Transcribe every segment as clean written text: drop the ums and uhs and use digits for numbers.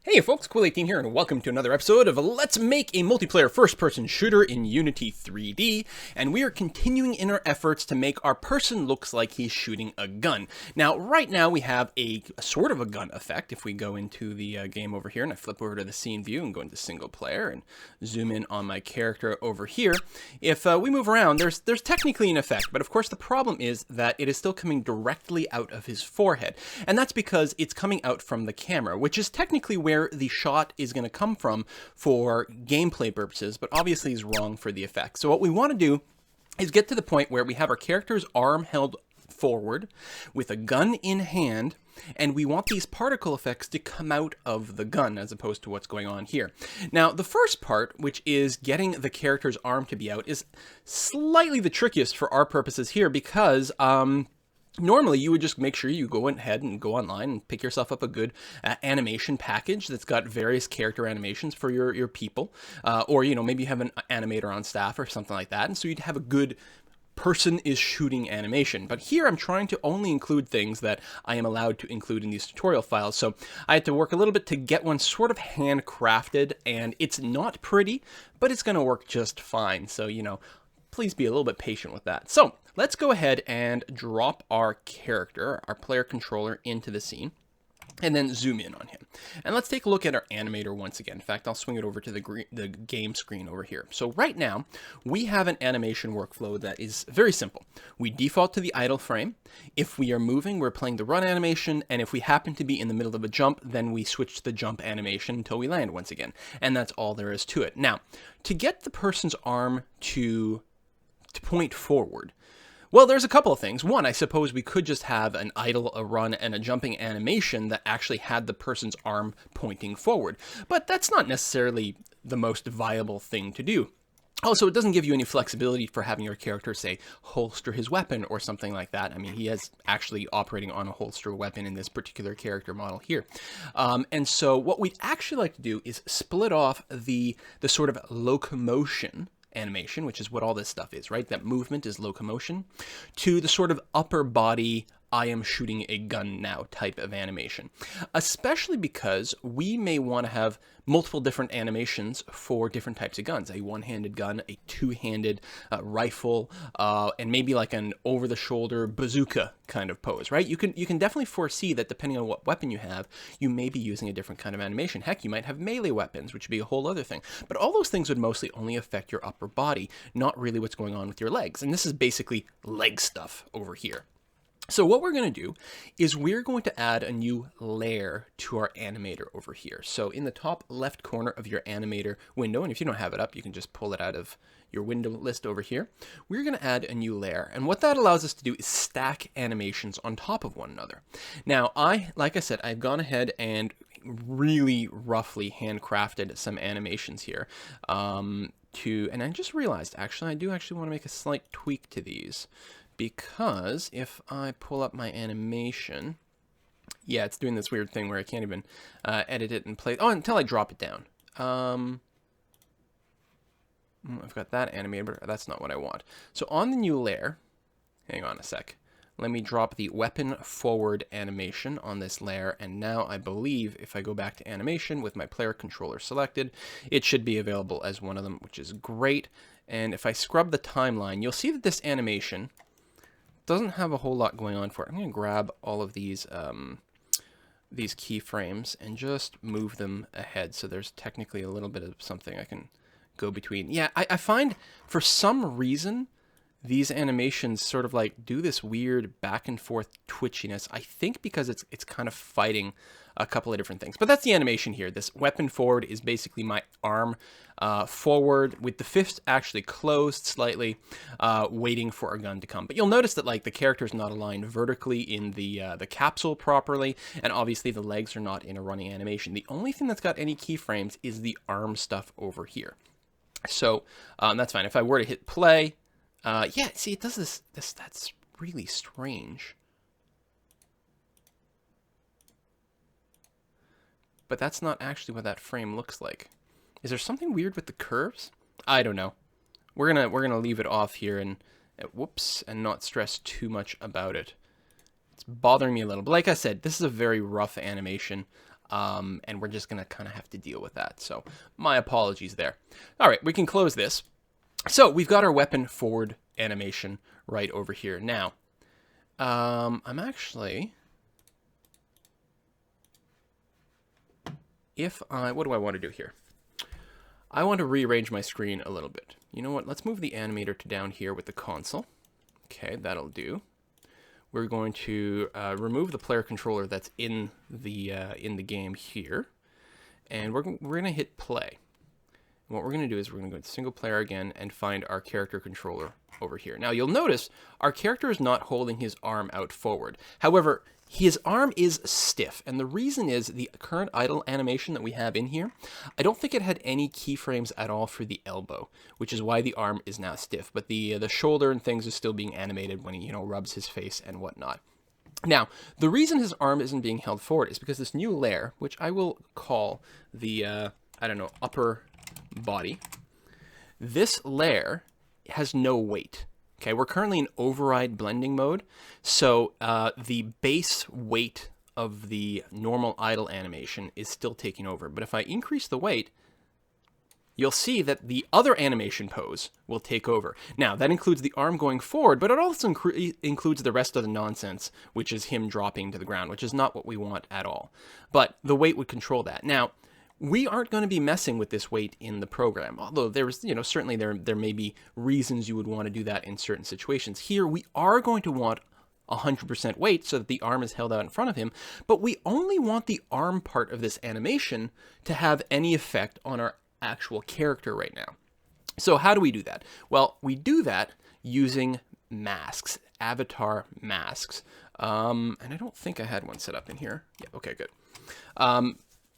Hey folks, Quill18 here, and welcome to another episode of Let's Make a Multiplayer First-Person Shooter in Unity 3D, and we are continuing in our efforts to make our person looks like he's shooting a gun. Now, right now we have a sort of a gun effect. If we go into the game over here, and I flip over to the scene view and go into single player and zoom in on my character over here, if we move around, there's technically an effect, but of course the problem is that it is still coming directly out of his forehead, and that's because it's coming out from the camera, which is technically where the shot is going to come from for gameplay purposes, but obviously is wrong for the effect. So what we want to do is get to the point where we have our character's arm held forward with a gun in hand, and we want these particle effects to come out of the gun as opposed to what's going on here. Now, the first part, which is getting the character's arm to be out, is slightly the trickiest for our purposes here because normally, you would just make sure you go ahead and go online and pick yourself up a good animation package that's got various character animations for your people. Or, you know, maybe you have an animator on staff or something like that. And so you'd have a good person is shooting animation. But here I'm trying to only include things that I am allowed to include in these tutorial files. So I had to work a little bit to get one sort of handcrafted. And it's not pretty, but it's going to work just fine. So, you know, please be a little bit patient with that. So let's go ahead and drop our character, our player controller, into the scene, and then zoom in on him. And let's take a look at our animator once again. In fact, I'll swing it over to the game screen over here. So right now, we have an animation workflow that is very simple. We default to the idle frame. If we are moving, we're playing the run animation, and if we happen to be in the middle of a jump, then we switch to the jump animation until we land once again. And that's all there is to it. Now, to get the person's arm to point forward, well, there's a couple of things. One, I suppose we could just have an idle, a run, and a jumping animation that actually had the person's arm pointing forward. But that's not necessarily the most viable thing to do. Also, it doesn't give you any flexibility for having your character, say, holster his weapon or something like that. I mean, he is actually operating on a holster weapon in this particular character model here. And so what we'd actually like to do is split off the sort of locomotion animation, which is what all this stuff is, right? That movement is locomotion, to the sort of upper body, I am shooting a gun now type of animation. Especially because we may want to have multiple different animations for different types of guns. A one-handed gun, a two-handed rifle, and maybe like an over-the-shoulder bazooka kind of pose, right? You can definitely foresee that depending on what weapon you have, you may be using a different kind of animation. Heck, you might have melee weapons, which would be a whole other thing. But all those things would mostly only affect your upper body, not really what's going on with your legs. And this is basically leg stuff over here. So what we're going to do is we're going to add a new layer to our animator over here. So in the top left corner of your animator window, and if you don't have it up, you can just pull it out of your window list over here. We're going to add a new layer. And what that allows us to do is stack animations on top of one another. Now, like I said, I've gone ahead and really roughly handcrafted some animations here. And I just realized, actually, I do actually want to make a slight tweak to these. Because if I pull up my animation, yeah, it's doing this weird thing where I can't even edit it and play. Oh, until I drop it down. I've got that animated, but that's not what I want. So on the new layer, hang on a sec. Let me drop the weapon forward animation on this layer. And now I believe if I go back to animation with my player controller selected, it should be available as one of them, which is great. And if I scrub the timeline, you'll see that this animation doesn't have a whole lot going on for it. I'm going to grab all of these keyframes and just move them ahead. So there's technically a little bit of something I can go between. Yeah, I find for some reason these animations sort of like do this weird back and forth twitchiness. I think because it's kind of fighting a couple of different things. But that's the animation here. This weapon forward is basically my arm forward with the fist actually closed slightly, waiting for a gun to come. But you'll notice that like the character is not aligned vertically in the capsule properly, and obviously the legs are not in a running animation. The only thing that's got any keyframes is the arm stuff over here. So that's fine. If I were to hit play, yeah, see, it does this. That's really strange. But that's not actually what that frame looks like. Is there something weird with the curves? I don't know. We're gonna leave it off here and whoops, and not stress too much about it. It's bothering me a little. But like I said, this is a very rough animation. And we're just going to kind of have to deal with that. So my apologies there. All right, we can close this. So we've got our weapon forward animation right over here. Now, I'm actually... what do I want to do here? I want to rearrange my screen a little bit. You know what? Let's move the animator to down here with the console. Okay, that'll do. We're going to remove the player controller that's in the game here, and we're going to hit play. And what we're going to do is we're going to go to single player again and find our character controller over here. Now you'll notice our character is not holding his arm out forward. However, his arm is stiff, and the reason is the current idle animation that we have in here, I don't think it had any keyframes at all for the elbow, which is why the arm is now stiff, but the shoulder and things is still being animated when he, rubs his face and whatnot. Now, the reason his arm isn't being held forward is because this new layer, which I will call the, upper body, this layer has no weight. Okay, we're currently in override blending mode, so the base weight of the normal idle animation is still taking over. But if I increase the weight, you'll see that the other animation pose will take over. Now, that includes the arm going forward, but it also includes the rest of the nonsense, which is him dropping to the ground, which is not what we want at all. But the weight would control that. Now, we aren't going to be messing with this weight in the program, although there's, certainly there may be reasons you would want to do that in certain situations. Here, we are going to want 100% weight so that the arm is held out in front of him, but we only want the arm part of this animation to have any effect on our actual character right now. So how do we do that? Well, we do that using masks, avatar masks. And I don't think I had one set up in here. Yeah, okay, good.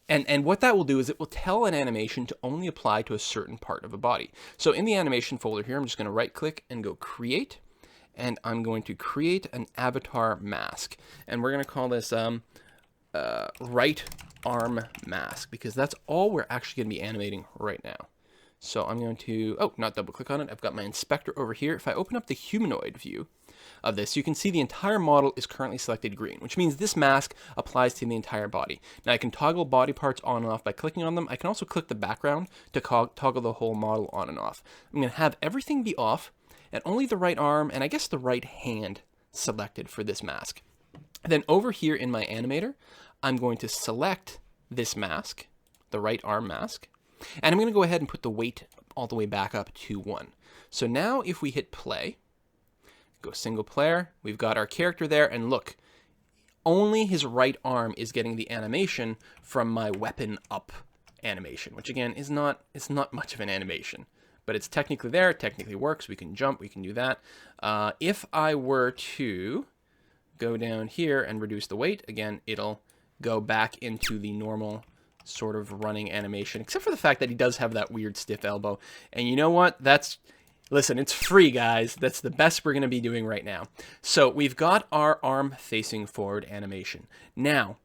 And what that will do is it will tell an animation to only apply to a certain part of a body. So in the animation folder here, I'm just going to right click and go create, and I'm going to create an avatar mask. And we're going to call this right arm mask, because that's all we're actually going to be animating right now. So I'm going to, not double click on it. I've got my inspector over here. If I open up the humanoid view of this, you can see the entire model is currently selected green, which means this mask applies to the entire body. Now I can toggle body parts on and off by clicking on them. I can also click the background to toggle the whole model on and off. I'm going to have everything be off and only the right arm and I guess the right hand selected for this mask. Then over here in my animator, I'm going to select this mask, the right arm mask, and I'm going to go ahead and put the weight all the way back up to 1. So now if we hit play, go single player, we've got our character there, and look, only his right arm is getting the animation from my weapon up animation, which again is not much of an animation, but it's technically there, it technically works, we can jump, we can do that. If I were to go down here and reduce the weight, again, it'll go back into the normal sort of running animation, except for the fact that he does have that weird stiff elbow. And you know what? Listen, it's free, guys. That's the best we're going to be doing right now. So we've got our arm facing forward animation. Now,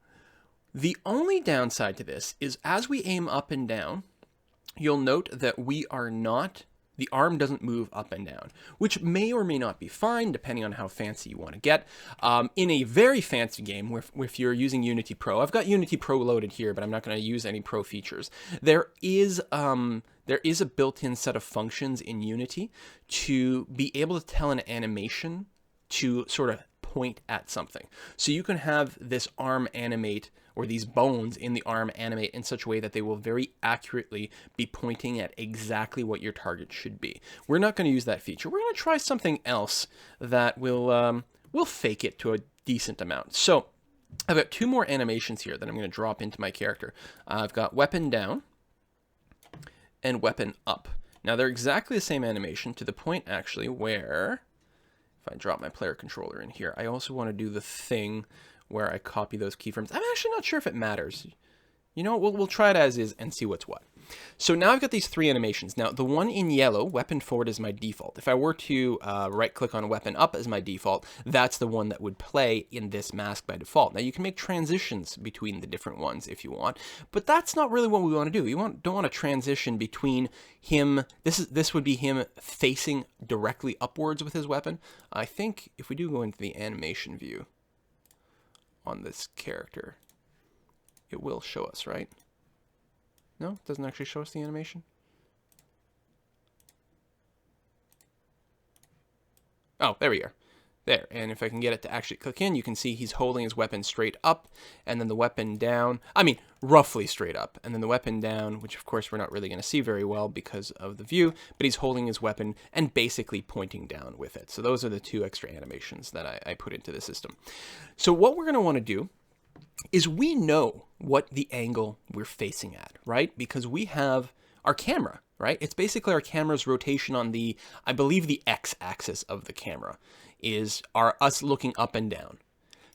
the only downside to this is as we aim up and down, you'll note that the arm doesn't move up and down, which may or may not be fine, depending on how fancy you want to get. In a very fancy game, if you're using Unity Pro, I've got Unity Pro loaded here, but I'm not going to use any Pro features. There is a built-in set of functions in Unity to be able to tell an animation to sort of point at something. So you can have this arm animate, or these bones in the arm animate in such a way that they will very accurately be pointing at exactly what your target should be. We're not going to use that feature. We're going to try something else that will fake it to a decent amount. So I've got 2 more animations here that I'm going to drop into my character. I've got weapon down and weapon up. Now they're exactly the same animation, to the point actually where, if I drop my player controller in here, I also want to do the thing where I copy those keyframes. I'm actually not sure if it matters. You know, we'll try it as is and see what's what. So now I've got these 3 animations. Now, the one in yellow, weapon forward, is my default. If I were to right-click on weapon up as my default, that's the one that would play in this mask by default. Now, you can make transitions between the different ones if you want, but that's not really what we want to do. Don't want to transition between him. This would be him facing directly upwards with his weapon. I think if we do go into the animation view on this character, it will show us, right? No, it doesn't actually show us the animation. Oh, there we are. There, and if I can get it to actually click in, you can see he's holding his weapon straight up, and then the weapon down. I mean, roughly straight up, and then the weapon down, which of course we're not really going to see very well because of the view, but he's holding his weapon and basically pointing down with it. So those are the two extra animations that I put into the system. So what we're going to want to do is we know what the angle we're facing at, right? Because we have our camera, right? It's basically our camera's rotation on the, I believe the x-axis of the camera is us looking up and down.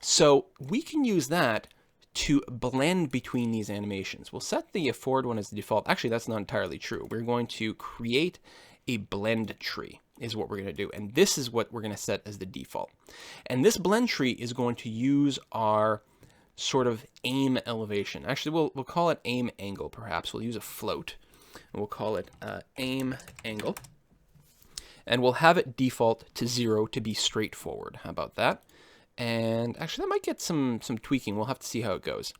So we can use that to blend between these animations. We'll set the forward one as the default. Actually, that's not entirely true. We're going to create a blend tree is what we're going to do. And this is what we're going to set as the default. And this blend tree is going to use our sort of aim elevation. Actually, we'll call it aim angle, perhaps. We'll use a float, and we'll call it aim angle. And we'll have it default to 0 to be straightforward. How about that? And actually, that might get some tweaking. We'll have to see how it goes.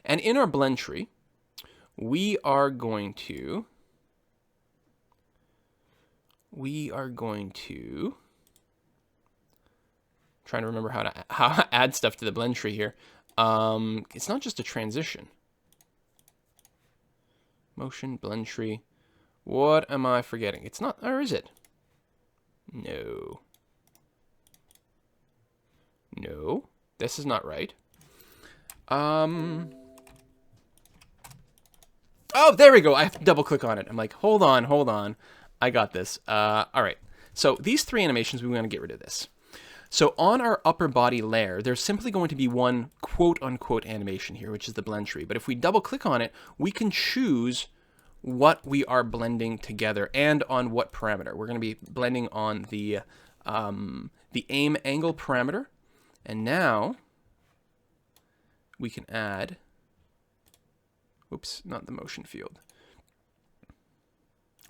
And in our blend tree, we are going to trying to remember how to add stuff to the blend tree here. It's not just a transition. Motion, blend tree. What am I forgetting? It's not, or is it? No. No, this is not right. Oh, there we go. I have to double click on it. I'm like, hold on. I got this. All right. So these three animations, we want to get rid of this. So on our upper body layer, there's simply going to be one quote-unquote animation here, which is the blend tree. But if we double-click on it, we can choose what we are blending together and on what parameter. We're going to be blending on the aim angle parameter. And now we can add, oops, not the motion field.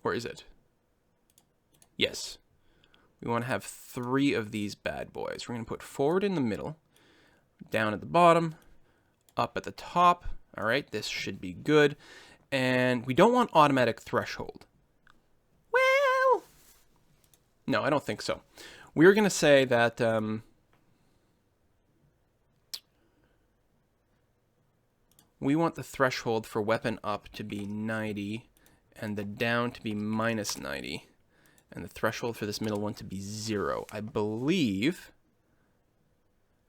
Or is it? Yes. We want to have 3 of these bad boys. We're going to put forward in the middle, down at the bottom, up at the top. All right, this should be good. And we don't want automatic threshold. Well, no, I don't think so. We're going to say that we want the threshold for weapon up to be 90 and the down to be minus 90. And the threshold for this middle one to be 0. I believe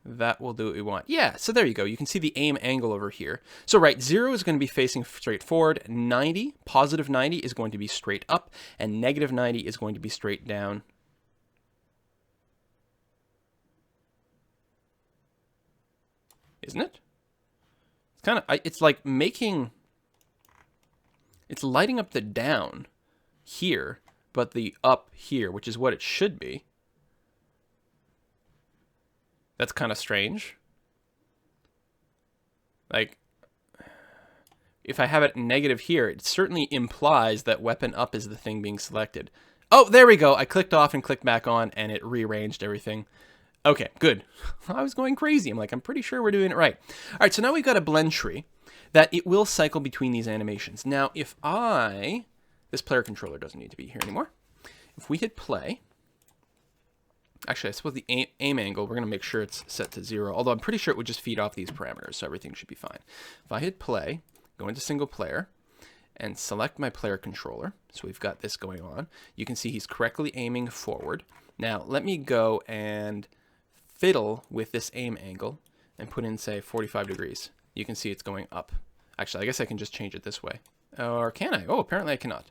that will do what we want. Yeah, so there you go. You can see the aim angle over here. So right, 0 is going to be facing straight forward. 90, positive 90 is going to be straight up. And negative 90 is going to be straight down. Isn't it? It's kind of, it's like making, it's lighting up the down here, but the up here, which is what it should be. That's kind of strange. Like, if I have it negative here, it certainly implies that weapon up is the thing being selected. Oh, there we go. I clicked off and clicked back on, and it rearranged everything. Okay, good. I was going crazy. I'm like, I'm pretty sure we're doing it right. All right, so now we've got a blend tree that it will cycle between these animations. Now, if this player controller doesn't need to be here anymore. If we hit play, actually, I suppose the aim angle, we're going to make sure it's set to 0, although I'm pretty sure it would just feed off these parameters, so everything should be fine. If I hit play, go into single player, and select my player controller, so we've got this going on, you can see he's correctly aiming forward. Now, let me go and fiddle with this aim angle and put in, say, 45 degrees. You can see it's going up. Actually, I guess I can just change it this way. Or can I? Oh, apparently I cannot.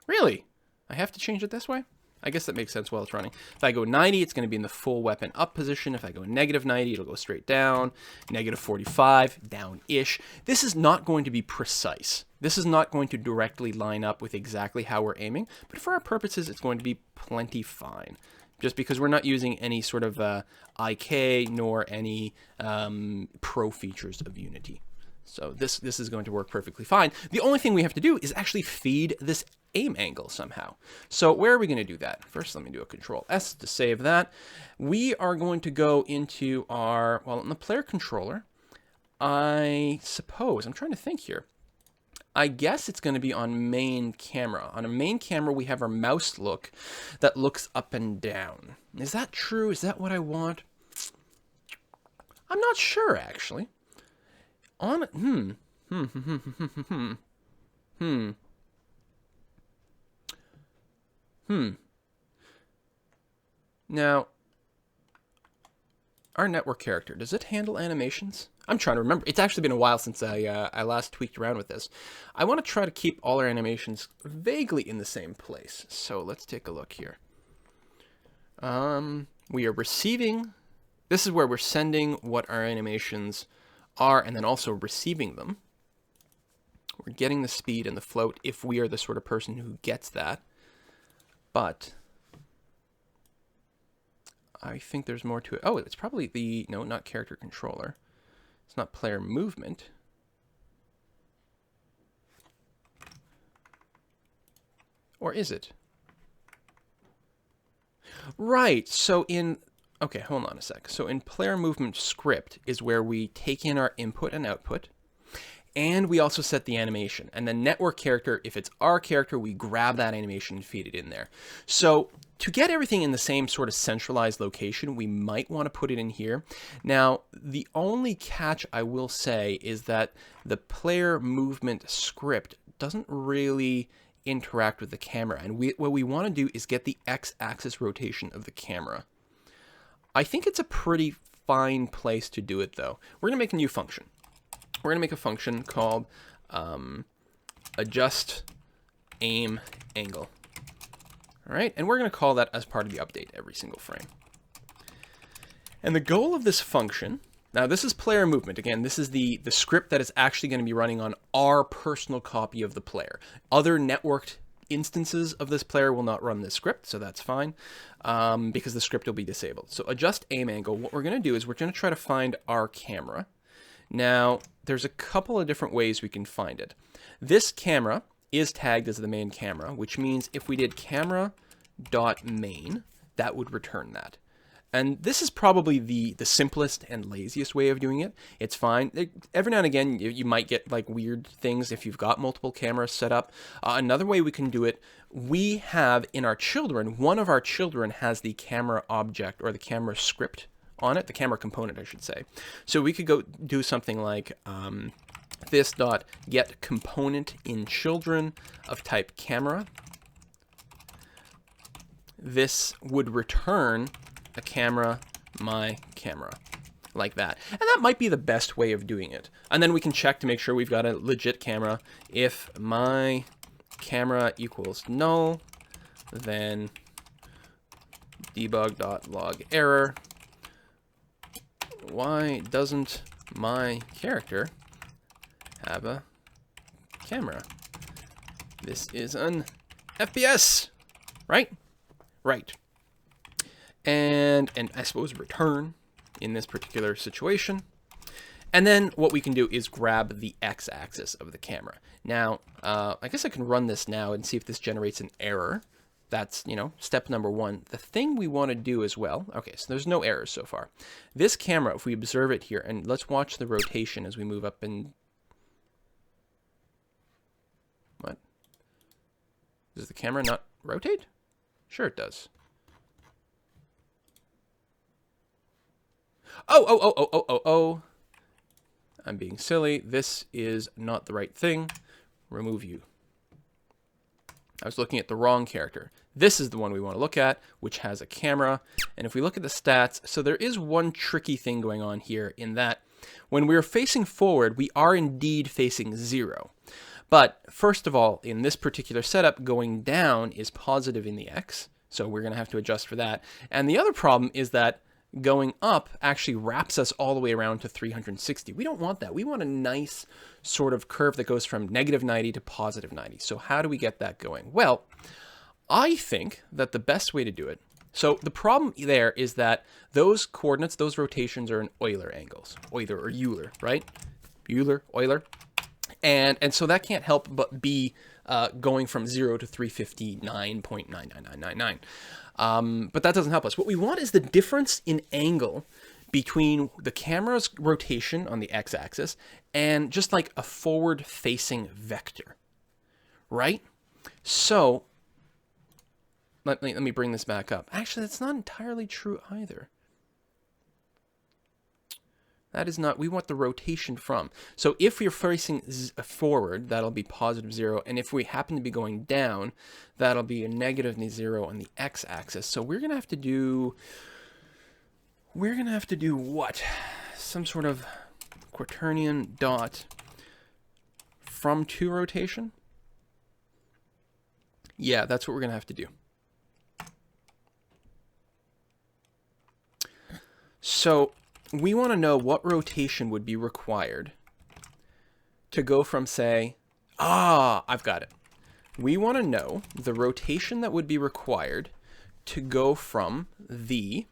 Really? I have to change it this way? I guess that makes sense while it's running. If I go 90, it's going to be in the full weapon up position. If I go negative 90, it'll go straight down. Negative 45, down-ish. This is not going to be precise. This is not going to directly line up with exactly how we're aiming, but for our purposes, it's going to be plenty fine. Just because we're not using any sort of IK nor any pro features of Unity. So this is going to work perfectly fine. The only thing we have to do is actually feed this aim angle somehow. So where are we going to do that? First, let me do a Control S to save that. We are going to go into our, well, in the player controller, I suppose, I'm trying to think here. I guess it's going to be on main camera. On a main camera, we have our mouse look that looks up and down. Is that true? Is that what I want? I'm not sure, actually. On, Now, our network character, does it handle animations? I'm trying to remember. It's actually been a while since I last tweaked around with this. I want to try to keep all our animations vaguely in the same place. So let's take a look here. We are receiving. This is where we're sending what our animations are and then also receiving them. We're getting the speed and the float if we are the sort of person who gets that. But I think there's more to it. Oh, it's probably the, no, not character controller. It's not player movement. Or is it? Right, so in, okay, hold on a sec. So in player movement script is where we take in our input and output, and we also set the animation. And then network character, if it's our character, we grab that animation and feed it in there. So to get everything in the same sort of centralized location, we might want to put it in here. Now, the only catch I will say is that the player movement script doesn't really interact with the camera. And what we want to do is get the x-axis rotation of the camera. I think it's a pretty fine place to do it, though. We're going to make a new function. We're going to make a function called adjust aim angle. All right, and we're going to call that as part of the update every single frame. And the goal of this function, now this is player movement. Again, this is the script that is actually going to be running on our personal copy of the player. Other networked instances of this player will not run this script, so that's fine, because the script will be disabled. So adjust aim angle, what we're going to do is we're going to try to find our camera. Now, there's a couple of different ways we can find it. This camera is tagged as the main camera, which means if we did camera.main, that would return that. And this is probably the simplest and laziest way of doing it. It's fine. Every now and again, you might get like weird things if you've got multiple cameras set up. Another way we can do it, we have in our children, one of our children has the camera object or the camera script on it, the camera component, I should say. So we could go do something like this dot get component in children of type camera. This would return a camera, my camera, like that. And that might be the best way of doing it. And then we can check to make sure we've got a legit camera. If my camera equals null, then debug.log error. Why doesn't my character have a camera? This is an FPS, right? Right. And I suppose return in this particular situation. And then what we can do is grab the x-axis of the camera. Now, I guess I can run this now and see if this generates an error. That's, you know, step number one. The thing we want to do as well, okay, so there's no errors so far. This camera, if we observe it here, and let's watch the rotation as we move up and... What? Does the camera not rotate? Sure it does. Oh. I'm being silly. This is not the right thing. Remove you. I was looking at the wrong character. This is the one we want to look at, which has a camera. And if we look at the stats, so there is one tricky thing going on here in that when we're facing forward, we are indeed facing 0. But first of all, in this particular setup, going down is positive in the X. So we're going to have to adjust for that. And the other problem is that going up actually wraps us all the way around to 360. We don't want that. We want a nice sort of curve that goes from -90 to +90. So how do we get that going? Well, I think that the best way to do it, so the problem there is that those coordinates, those rotations are in Euler angles. Euler or Euler, right? Euler. And so that can't help but be going from 0 to 359.99999. But that doesn't help us. What we want is the difference in angle between the camera's rotation on the x-axis and just like a forward-facing vector, right? So let me bring this back up. Actually, that's not entirely true either. That is not, we want the rotation from. So if we're facing forward, that'll be positive 0. And if we happen to be going down, that'll be a negative 0 on the x-axis. So we're going to have to do what? Some sort of quaternion dot from to rotation? Yeah, that's what we're going to have to do. So we want to know what rotation would be required to go from, say, I've got it. We want to know the rotation that would be required to go from the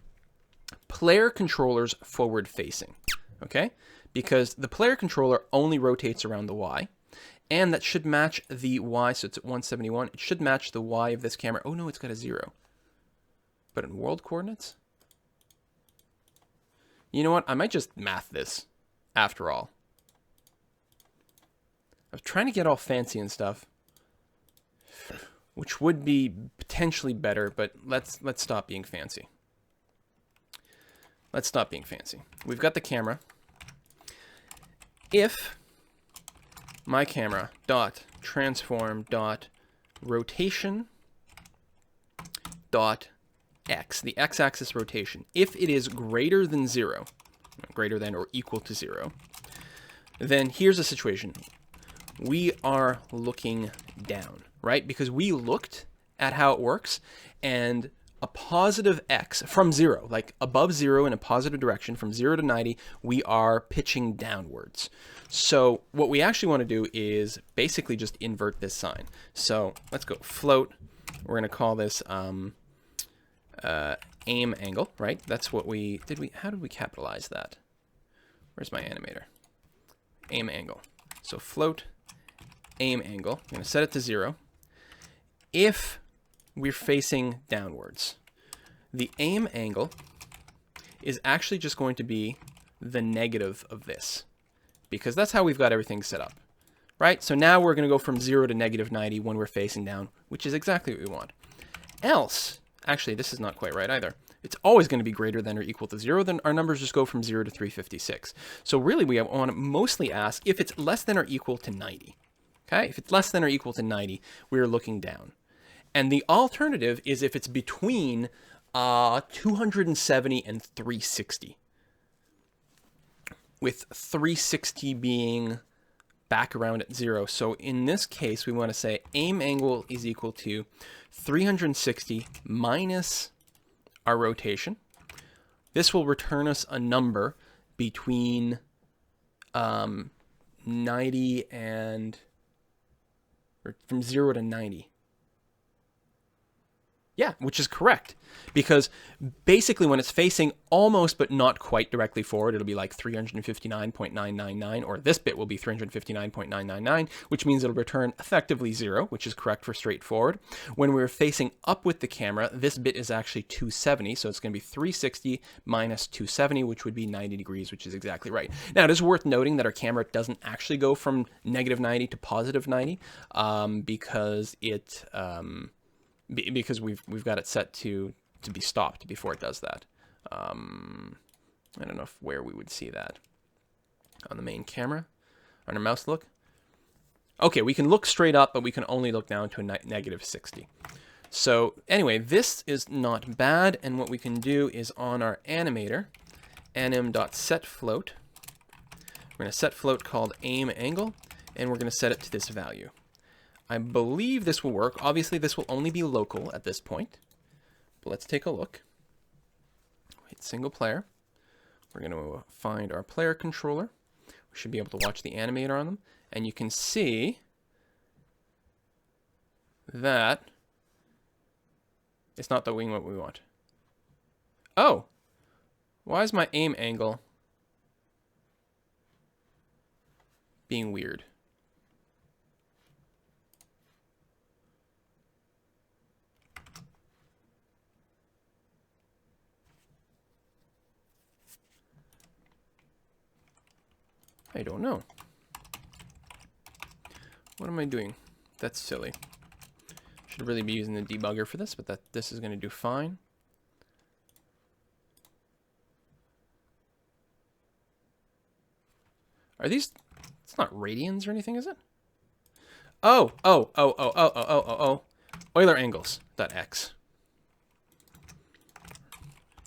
player controller's forward facing, okay? Because the player controller only rotates around the Y, and that should match the Y, so it's at 171. It should match the Y of this camera. Oh no, it's got a 0. But in world coordinates? You know what? I might just math this, after all. I was trying to get all fancy and stuff, which would be potentially better, but let's stop being fancy. Let's stop being fancy. We've got the camera. If my camera dot transform dot rotation dot x, the x-axis rotation, if it is greater than 0, greater than or equal to 0, then here's the situation. We are looking down, right? Because we looked at how it works, and a positive x from 0, like above 0 in a positive direction, from 0 to 90, we are pitching downwards. So what we actually want to do is basically just invert this sign. So let's go float. We're going to call this aim angle, right? That's what how did we capitalize that? Where's my animator? Aim angle. So float aim angle. I'm going to set it to 0. If we're facing downwards, the aim angle is actually just going to be the negative of this, because that's how we've got everything set up, right? So now we're going to go from 0 to negative 90 when we're facing down, which is exactly what we want. Else, actually, this is not quite right either. It's always going to be greater than or equal to 0. Then our numbers just go from 0 to 356. So really, we want to mostly ask if it's less than or equal to 90. Okay? If it's less than or equal to 90, we're looking down. And the alternative is if it's between 270 and 360. With 360 being back around at 0. So in this case, we want to say aim angle is equal to 360 minus our rotation. This will return us a number between 90 and, or from 0 to 90. Yeah, which is correct, because basically when it's facing almost but not quite directly forward, it'll be like 359.999, or this bit will be 359.999, which means it'll return effectively 0, which is correct for straightforward. When we're facing up with the camera, this bit is actually 270, so it's going to be 360 minus 270, which would be 90 degrees, which is exactly right. Now, it is worth noting that our camera doesn't actually go from negative 90 to positive 90, because it... because we've got it set to be stopped before it does that. I don't know where we would see that. On the main camera? On our mouse look? Okay, we can look straight up, but we can only look down to a negative 60. So anyway, this is not bad, and what we can do is on our animator, anim.setFloat, we're going to set float called aim angle, and we're going to set it to this value. I believe this will work. Obviously, this will only be local at this point. But let's take a look. Hit single player. We're going to find our player controller. We should be able to watch the animator on them. And you can see that it's not doing what we want. Oh! Why is my aim angle being weird? I don't know. What am I doing? That's silly. Should really be using the debugger for this, but this is going to do fine. Are these... It's not radians or anything, is it? Oh. Euler angles. .x.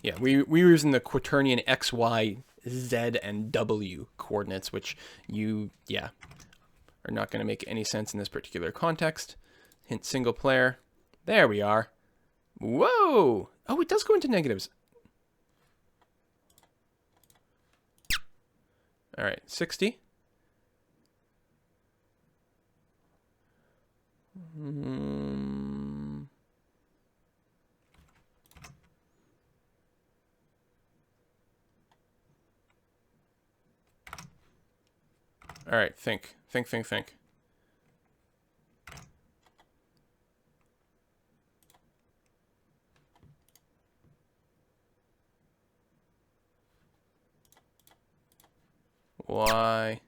Yeah, we were using the quaternion x, y, z, and w coordinates, which are not going to make any sense in this particular context. Hint single player. There we are. Whoa! Oh, it does go into negatives. All right, 60. All right, think. Why?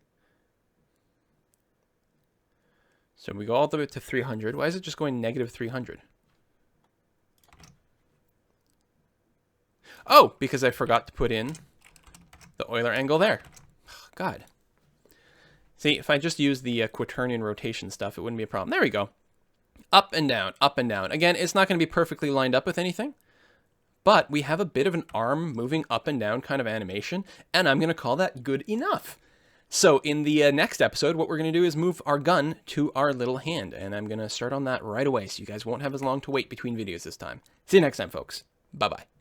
So we go all the way to 300. Why is it just going negative 300? Oh, because I forgot to put in the Euler angle there. Oh, God. See, if I just use the quaternion rotation stuff, it wouldn't be a problem. There we go. Up and down, up and down. Again, it's not going to be perfectly lined up with anything, but we have a bit of an arm moving up and down kind of animation, and I'm going to call that good enough. So in the next episode, what we're going to do is move our gun to our little hand, and I'm going to start on that right away, so you guys won't have as long to wait between videos this time. See you next time, folks. Bye-bye.